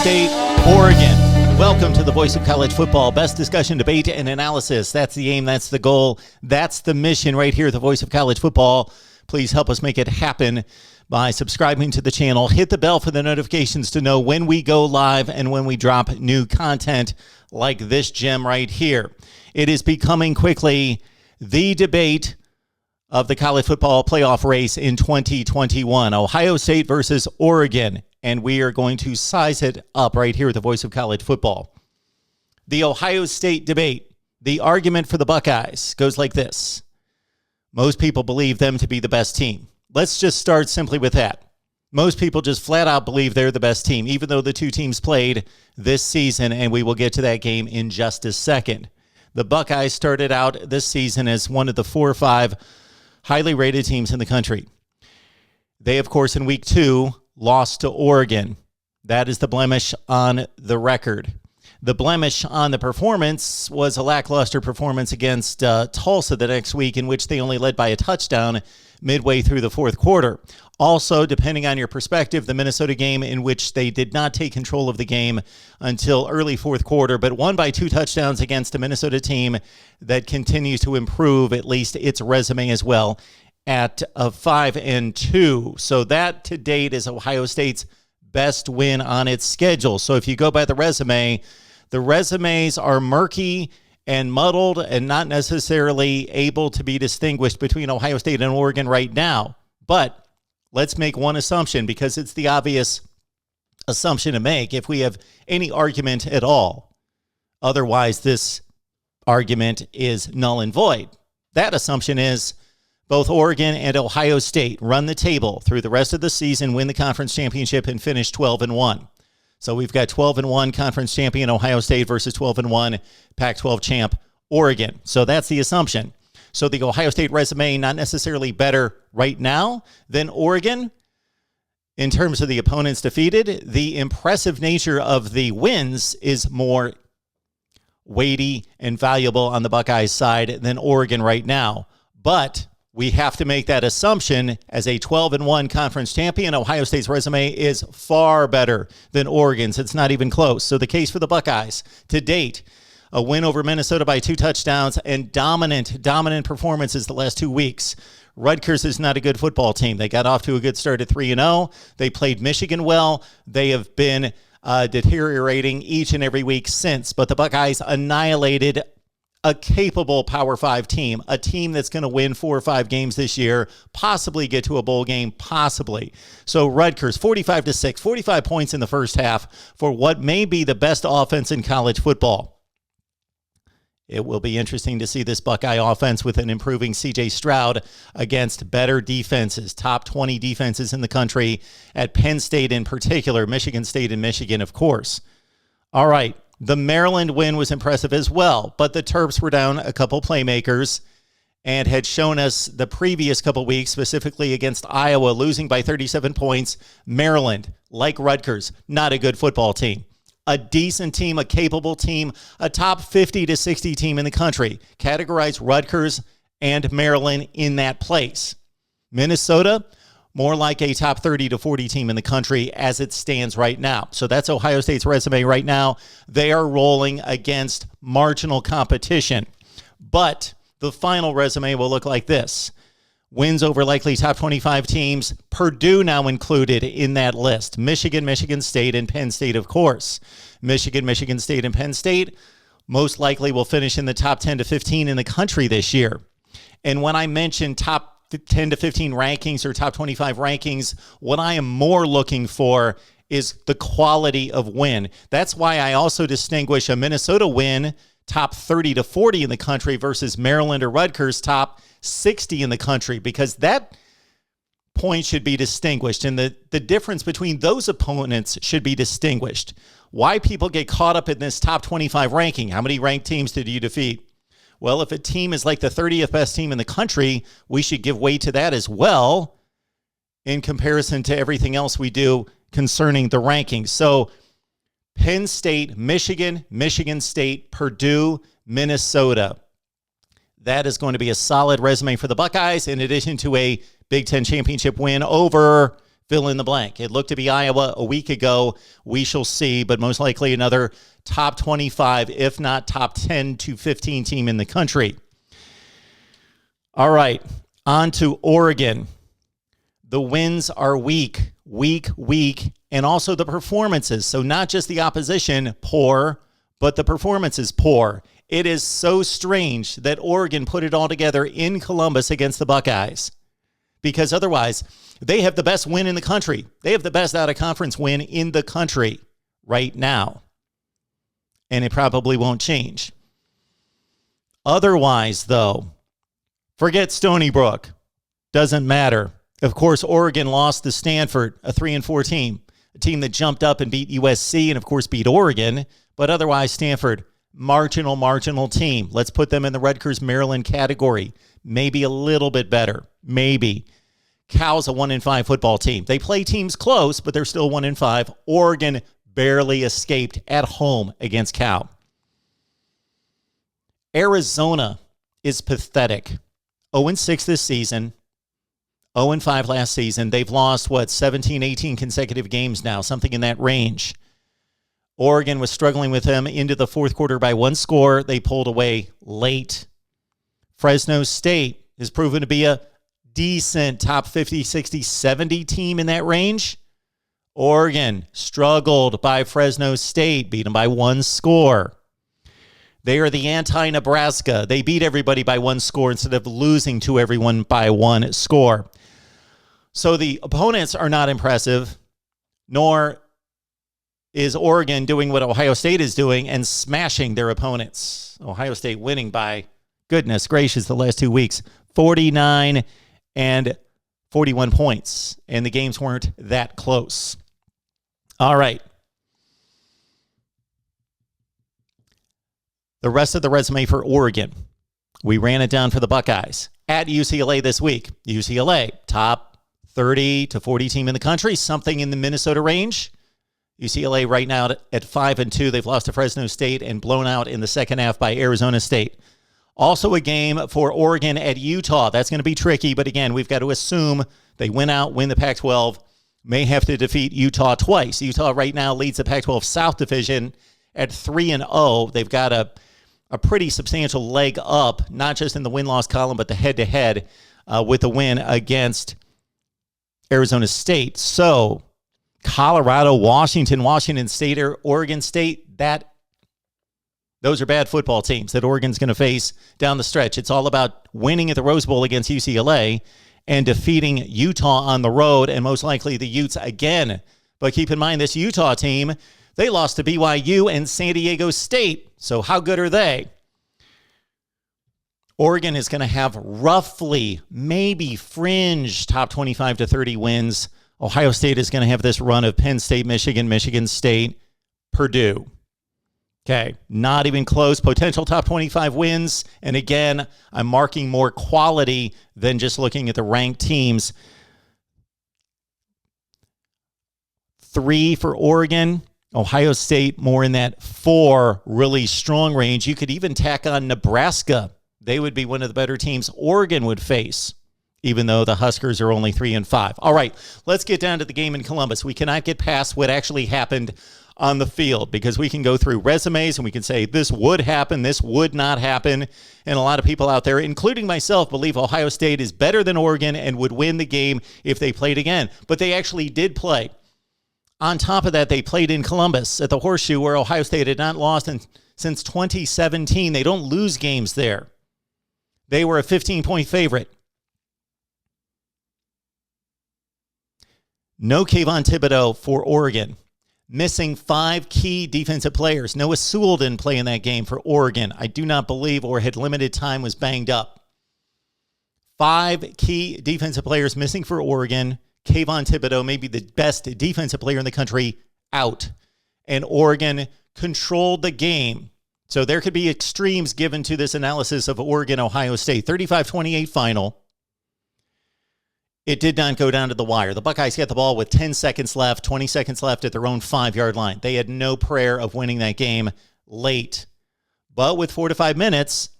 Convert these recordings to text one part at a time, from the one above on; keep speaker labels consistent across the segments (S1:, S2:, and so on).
S1: State, Oregon. Welcome to the Voice of College Football. Best discussion, debate, and analysis. That's the aim. That's the goal. That's the mission right here at the Voice of College Football. Please help us make it happen by subscribing to the channel. Hit the bell for the notifications to know when we go live and when we drop new content like this gem right here. It is becoming quickly the debate of the college football playoff race in 2021. Ohio State versus Oregon. And we are going to size it up right here at the Voice of College Football. The Ohio State debate, the argument for the Buckeyes goes like this. Most people believe them to be the best team. Let's just start simply with that. Most people just flat out believe they're the best team, even though the two teams played this season, and we will get to that game in just a second. The Buckeyes started out this season as one of the 4 or 5 highly rated teams in the country. They, of course, in week 2, lost to Oregon. That is the blemish on the record. The blemish on the performance was a lackluster performance against Tulsa the next week, in which they only led by a touchdown midway through the fourth quarter. Also, depending on your perspective, the Minnesota game, in which they did not take control of the game until early fourth quarter, but won by 2 touchdowns against a Minnesota team that continues to improve at least its resume as well at 5-2. So that to date is Ohio State's best win on its schedule. So if you go by the resume, the resumes are murky and muddled and not necessarily able to be distinguished between Ohio State and Oregon right now. But let's make one assumption, because it's the obvious assumption to make if we have any argument at all. Otherwise, this argument is null and void. That assumption is both Oregon and Ohio State run the table through the rest of the season, win the conference championship, and finish 12-1. So we've got 12-1 conference champion Ohio State versus 12-1 Pac-12 champ Oregon. So that's the assumption. So the Ohio State resume not necessarily better right now than Oregon in terms of the opponents defeated. The impressive nature of the wins is more weighty and valuable on the Buckeyes side than Oregon right now. But we have to make that assumption. As a 12-1 conference champion, Ohio State's resume is far better than Oregon's. It's not even close. So the case for the Buckeyes to date, a win over Minnesota by 2 touchdowns and dominant performances the last 2 weeks. Rutgers is not a good football team. They got off to a good start at 3-0. They played Michigan well. They have been deteriorating each and every week since. But the Buckeyes annihilated a capable Power 5 team, a team that's going to win 4 or 5 games this year, possibly get to a bowl game, possibly. So Rutgers, 45-6, 45 points in the first half for what may be the best offense in college football. It will be interesting to see this Buckeye offense with an improving C.J. Stroud against better defenses, top 20 defenses in the country at Penn State in particular, Michigan State and Michigan, of course. All right. The Maryland win was impressive as well, but the Terps were down a couple playmakers and had shown us the previous couple weeks, specifically against Iowa, losing by 37 points. Maryland, like Rutgers, not a good football team. A decent team, a capable team, a top 50 to 60 team in the country. Categorize Rutgers and Maryland in that place. Minnesota, more like a top 30 to 40 team in the country as it stands right now. So that's Ohio State's resume right now. They are rolling against marginal competition. But the final resume will look like this. Wins over likely top 25 teams. Purdue now included in that list. Michigan, Michigan State, and Penn State, of course. Michigan, Michigan State, and Penn State most likely will finish in the top 10 to 15 in the country this year. And when I mention top 10 to 15 rankings or top 25 rankings, what I am more looking for is the quality of win. That's why I also distinguish a Minnesota win top 30 to 40 in the country versus Maryland or Rutgers top 60 in the country, because that point should be distinguished and the difference between those opponents should be distinguished. Why people get caught up in this top 25 ranking? How many ranked teams did you defeat? Well, if a team is like the 30th best team in the country, we should give weight to that as well in comparison to everything else we do concerning the rankings. So Penn State, Michigan, Michigan State, Purdue, Minnesota. That is going to be a solid resume for the Buckeyes in addition to a Big Ten championship win over fill in the blank. It looked to be Iowa a week ago. We shall see, but most likely another top 25, if not top 10 to 15 team in the country. All right, on to Oregon. The wins are weak, and also the performances. So not just the opposition poor, but the performances poor. It is so strange that Oregon put it all together in Columbus against the Buckeyes, because otherwise they have the best win in the country. They have the best out-of-conference win in the country right now, and it probably won't change. Otherwise, though, forget Stony Brook. Doesn't matter. Of course, Oregon lost to Stanford, a 3-4 team, a team that jumped up and beat USC and, of course, beat Oregon. But otherwise, Stanford, marginal team. Let's put them in the Rutgers, Maryland category. Maybe a little bit better. Maybe. Cal's a 1-5 football team. They play teams close, but they're still 1-5. Oregon barely escaped at home against Cal. Arizona is pathetic. 0-6 this season. 0-5 last season. They've lost, 17, 18 consecutive games now, something in that range. Oregon was struggling with them into the fourth quarter by 1 score. They pulled away late. Fresno State has proven to be a decent top 50, 60, 70 team in that range. Oregon struggled by Fresno State, beat them by 1 score. They are the anti-Nebraska. They beat everybody by 1 score instead of losing to everyone by 1 score. So the opponents are not impressive, nor is Oregon doing what Ohio State is doing and smashing their opponents. Ohio State winning by, goodness gracious, the last 2 weeks, 49 and 41 points. And the games weren't that close. All right. The rest of the resume for Oregon. We ran it down for the Buckeyes. At UCLA this week. UCLA, top 30 to 40 team in the country, something in the Minnesota range. UCLA right now at 5-2. They've lost to Fresno State and blown out in the second half by Arizona State. Also a game for Oregon at Utah. That's going to be tricky, but again, we've got to assume they win the Pac-12, may have to defeat Utah twice. Utah right now leads the Pac-12 South Division at 3-0. They've got a pretty substantial leg up, not just in the win-loss column, but the head-to-head with the win against Arizona State. So Colorado, Washington State, or Oregon State, those are bad football teams that Oregon's going to face down the stretch. It's all about winning at the Rose Bowl against UCLA and defeating Utah on the road, and most likely the Utes again. But keep in mind, this Utah team, they lost to BYU and San Diego State. So how good are they? Oregon is going to have roughly, maybe fringe top 25 to 30 wins. Ohio State is going to have this run of Penn State, Michigan State, Purdue. Okay, not even close. Potential top 25 wins. And again, I'm marking more quality than just looking at the ranked teams. 3 for Oregon. Ohio State more in that 4 really strong range. You could even tack on Nebraska. They would be one of the better teams Oregon would face, even though the Huskers are only 3-5. All right, let's get down to the game in Columbus. We cannot get past what actually happened on the field, because we can go through resumes and we can say this would happen, this would not happen. And a lot of people out there, including myself, believe Ohio State is better than Oregon and would win the game if they played again. But they actually did play. On top of that, they played in Columbus at the Horseshoe, where Ohio State had not lost since 2017. They don't lose games there. They were a 15-point favorite. No Kayvon Thibodeau for Oregon. Missing 5 key defensive players. Noah Sewell didn't play in that game for Oregon, I do not believe, or had limited time, was banged up. 5 key defensive players missing for Oregon. Kayvon Thibodeau, maybe the best defensive player in the country, out. And Oregon controlled the game. So there could be extremes given to this analysis of Oregon-Ohio State. 35-28 final. It did not go down to the wire. The Buckeyes got the ball with 10 seconds left, 20 seconds left at their own 5-yard line. They had no prayer of winning that game late. But with 4 to 5 minutes,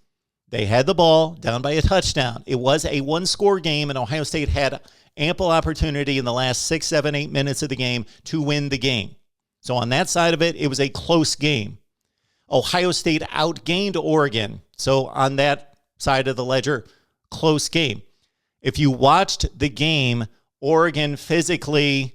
S1: they had the ball down by a touchdown. It was a 1-score game, and Ohio State had ample opportunity in the last 6, 7, 8 minutes of the game to win the game. So on that side of it, it was a close game. Ohio State outgained Oregon. So on that side of the ledger, close game. If you watched the game, Oregon physically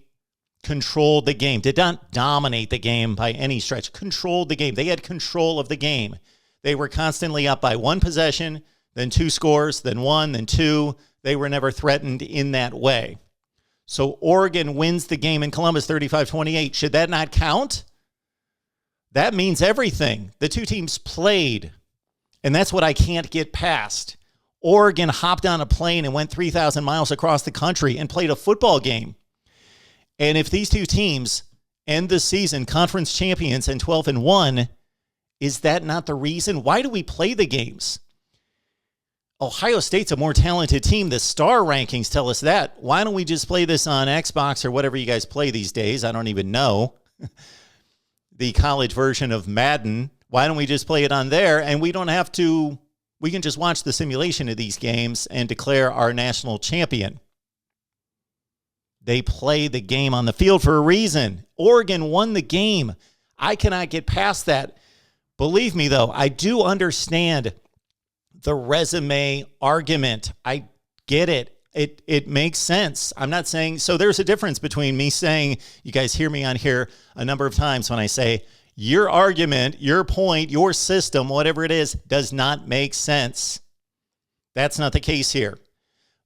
S1: controlled the game. Did not dominate the game by any stretch. Controlled the game. They had control of the game. They were constantly up by one possession, then 2 scores, then 1, then 2. They were never threatened in that way. So Oregon wins the game in Columbus 35-28. Should that not count? That means everything. The two teams played, and that's what I can't get past. Oregon hopped on a plane and went 3,000 miles across the country and played a football game. And if these two teams end the season conference champions and 12-1, is that not the reason? Why do we play the games? Ohio State's a more talented team. The star rankings tell us that. Why don't we just play this on Xbox or whatever you guys play these days? I don't even know. The college version of Madden. Why don't we just play it on there? And we don't have to, we can just watch the simulation of these games and declare our national champion. They play the game on the field for a reason. Oregon won the game. I cannot get past that. Believe me, though, I do understand the resume argument. I get it. It makes sense. I'm not saying, so there's a difference between me saying, you guys hear me on here a number of times when I say, your argument, your point, your system, whatever it is, does not make sense. That's not the case here.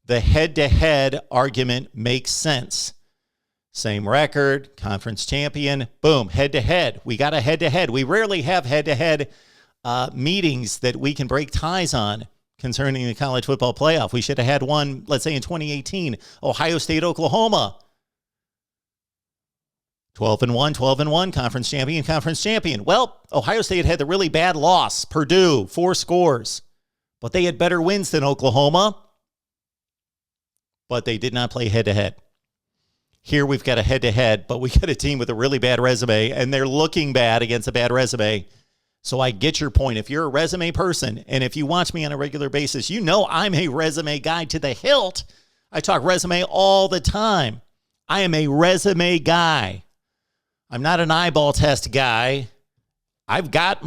S1: The head-to-head argument makes sense. Same record, conference champion, boom, head-to-head. We got a head-to-head. We rarely have head-to-head meetings that we can break ties on concerning the college football playoff. We should have had one, let's say in 2018, Ohio State, Oklahoma. 12-1, 12-1, conference champion. Well, Ohio State had the really bad loss, Purdue, 4 scores. But they had better wins than Oklahoma. But they did not play head-to-head. Here we've got a head-to-head, but we got a team with a really bad resume, and they're looking bad against a bad resume. So I get your point. If you're a resume person, and if you watch me on a regular basis, you know I'm a resume guy to the hilt. I talk resume all the time. I am a resume guy. I'm not an eyeball test guy. I've got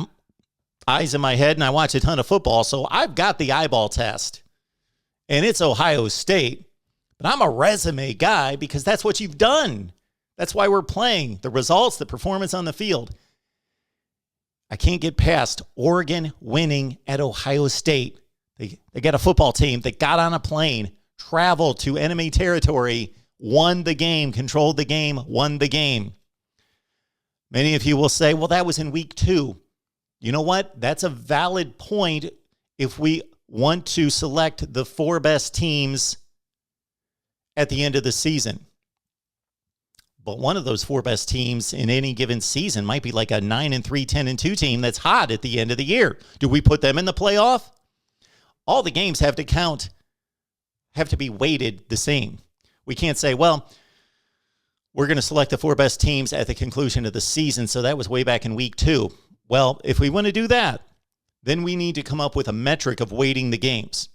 S1: eyes in my head, and I watch a ton of football, so I've got the eyeball test. And it's Ohio State. But I'm a resume guy because that's what you've done. That's why we're playing. The results, the performance on the field. I can't get past Oregon winning at Ohio State. They got a football team that got on a plane, traveled to enemy territory, won the game, controlled the game, won the game. Many of you will say, well, that was in week 2. You know what? That's a valid point if we want to select the 4 best teams at the end of the season. But one of those 4 best teams in any given season might be like a 9-3, 10-2 team that's hot at the end of the year. Do we put them in the playoff? All the games have to count, have to be weighted the same. We can't say, well, we're going to select the 4 best teams at the conclusion of the season, so that was way back in week 2. Well, if we want to do that, then we need to come up with a metric of weighting the games.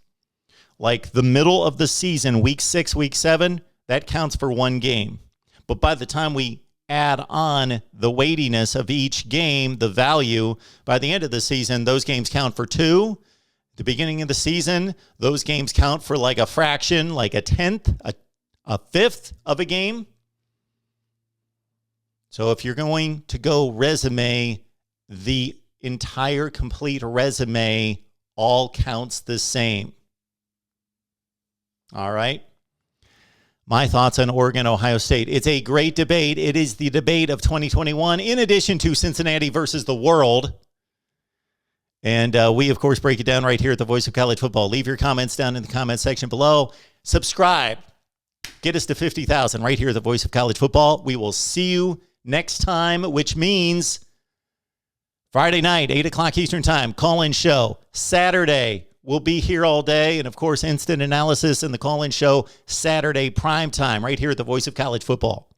S1: Like the middle of the season, week 6, week 7, that counts for 1 game. But by the time we add on the weightiness of each game, the value, by the end of the season, those games count for 2. At the beginning of the season, those games count for like a fraction, like a 10th, a 5th of a game. So if you're going to go resume, the entire complete resume all counts the same. All right. My thoughts on Oregon, Ohio State. It's a great debate. It is the debate of 2021, in addition to Cincinnati versus the world. And we, of course, break it down right here at the Voice of College Football. Leave your comments down in the comment section below. Subscribe. Get us to 50,000 right here at the Voice of College Football. We will see you next time, which means Friday night, 8 o'clock Eastern Time, call-in show. Saturday, we'll be here all day. And, of course, instant analysis in the call-in show Saturday prime time right here at the Voice of College Football.